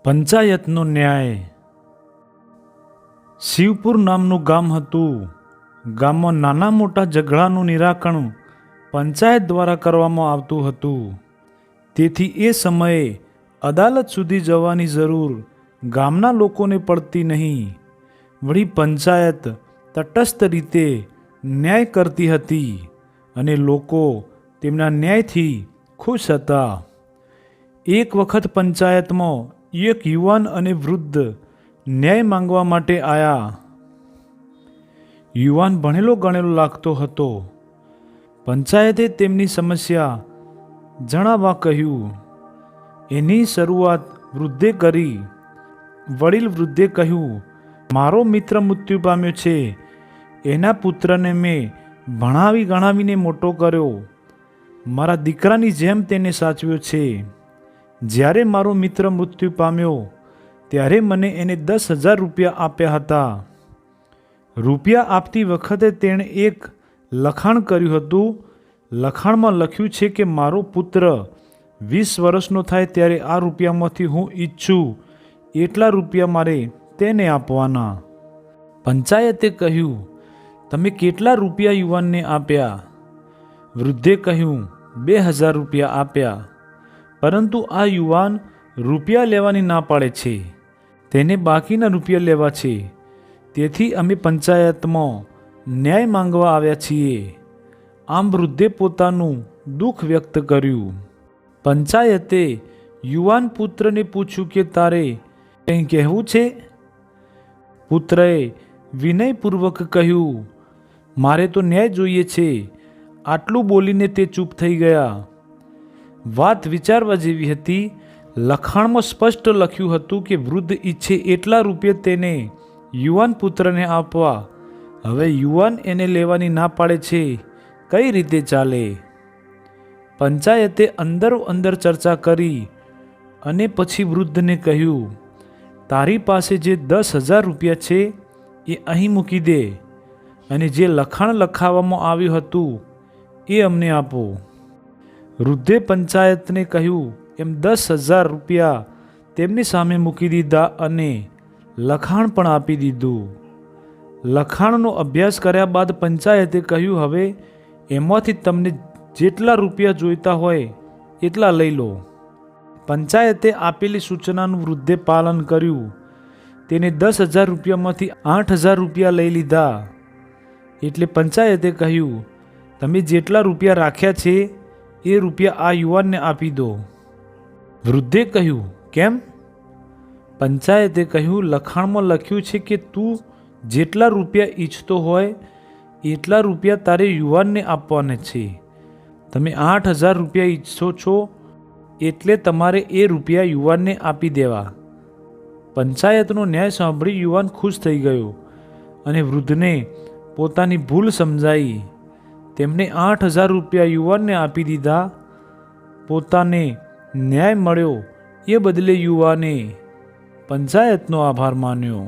પંચાયતનો ન્યાય. શિવપુર નામનું ગામ હતું. ગામમાં નાના મોટા ઝઘડાનું નિરાકરણ પંચાયત દ્વારા કરવામાં આવતું હતું. તેથી એ સમયે અદાલત સુધી જવાની જરૂર ગામના લોકોને પડતી નહીં. વળી પંચાયત તટસ્થ રીતે ન્યાય કરતી હતી અને લોકો તેમના ન્યાયથી ખુશ હતા. એક વખત પંચાયતમાં એક યુવાન અને વૃદ્ધ ન્યાય માંગવા માટે આવ્યા. યુવાન ભણેલો ગણેલો લાગતો હતો. પંચાયતે તેમની સમસ્યા જણાવવા કહ્યું. એની શરૂઆત વૃદ્ધે કરી. વડીલ વૃદ્ધે કહ્યું, મારો મિત્ર મૃત્યુ પામ્યો છે. એના પુત્રને મેં ભણાવી ગણાવીને મોટો કર્યો. મારા દીકરાની જેમ તેને સાચવ્યો છે. જ્યારે મારો મિત્ર મૃત્યુ પામ્યો ત્યારે મને એને 10,000 રૂપિયા આપ્યા હતા. રૂપિયા આપતી વખતે તેણે એક લખાણ કર્યું હતું. લખાણમાં લખ્યું છે કે મારો પુત્ર 20 વર્ષનો થાય ત્યારે આ રૂપિયામાંથી હું ઈચ્છું એટલા રૂપિયા મારે તેને આપવાના. પંચાયતે કહ્યું, તમે કેટલા રૂપિયા યુવાનને આપ્યા? વૃદ્ધે કહ્યું, 2,000 રૂપિયા આપ્યા. પરંતુ આ યુવાન રૂપિયા લેવાની ના પાડે છે. તેને બાકીના રૂપિયા લેવા છે. તેથી અમે પંચાયતમાં ન્યાય માંગવા આવ્યા છીએ. આમ વૃદ્ધે પોતાનું દુઃખ વ્યક્ત કર્યું. પંચાયતે યુવાન પુત્રને પૂછ્યું કે તારે કંઈ કહેવું છે? પુત્રએ વિનયપૂર્વક કહ્યું, મારે તો ન્યાય જોઈએ છે. આટલું બોલીને તે ચૂપ થઈ ગયા. વાત વિચારવા જેવી હતી. લખાણમાં સ્પષ્ટ લખ્યું હતું કે વૃદ્ધ ઈચ્છે એટલા રૂપિયા તેને યુવાન પુત્રને આપવા. હવે યુવાન એને લેવાની ના પાડે છે. કઈ રીતે ચાલે? પંચાયતે અંદરો અંદર ચર્ચા કરી અને પછી વૃદ્ધને કહ્યું, તારી પાસે જે 10,000 રૂપિયા છે એ અહીં મૂકી દે અને જે લખાણ લખાવવામાં આવ્યું હતું એ અમને આપો. વૃદ્ધે પંચાયતને કહ્યું એમ 10,000 રૂપિયા તેમની સામે મૂકી દીધા અને લખાણ પણ આપી દીધું. લખાણનો અભ્યાસ કર્યા બાદ પંચાયતે કહ્યું, હવે એમાંથી તમને જેટલા રૂપિયા જોઈતા હોય એટલા લઈ લો. પંચાયતે આપેલી સૂચનાનું વૃદ્ધે પાલન કર્યું. તેને 10,000 રૂપિયામાંથી 8,000 રૂપિયા લઈ લીધા. એટલે પંચાયતે કહ્યું, તમે જેટલા રૂપિયા રાખ્યા છે એ રૂપિયા આ યુવાનને આપી દો. વૃદ્ધે કહ્યું, કેમ? પંચાયતે કહ્યું, લખાણમાં લખ્યું છે કે તું જેટલા રૂપિયા ઈચ્છતો હોય એટલા રૂપિયા તારે યુવાનને આપવાના છે. તમે 8,000 રૂપિયા ઈચ્છો છો એટલે તમારે એ રૂપિયા યુવાનને આપી દેવા. પંચાયતનો ન્યાય સાંભળી યુવાન ખુશ થઈ ગયો અને વૃદ્ધને પોતાની ભૂલ સમજાઈ. તેમણે 8,000 રૂપિયા યુવાનને આપી દીધા. પોતાને ન્યાય મળ્યો એ બદલે યુવાને પંચાયતનો આભાર માન્યો.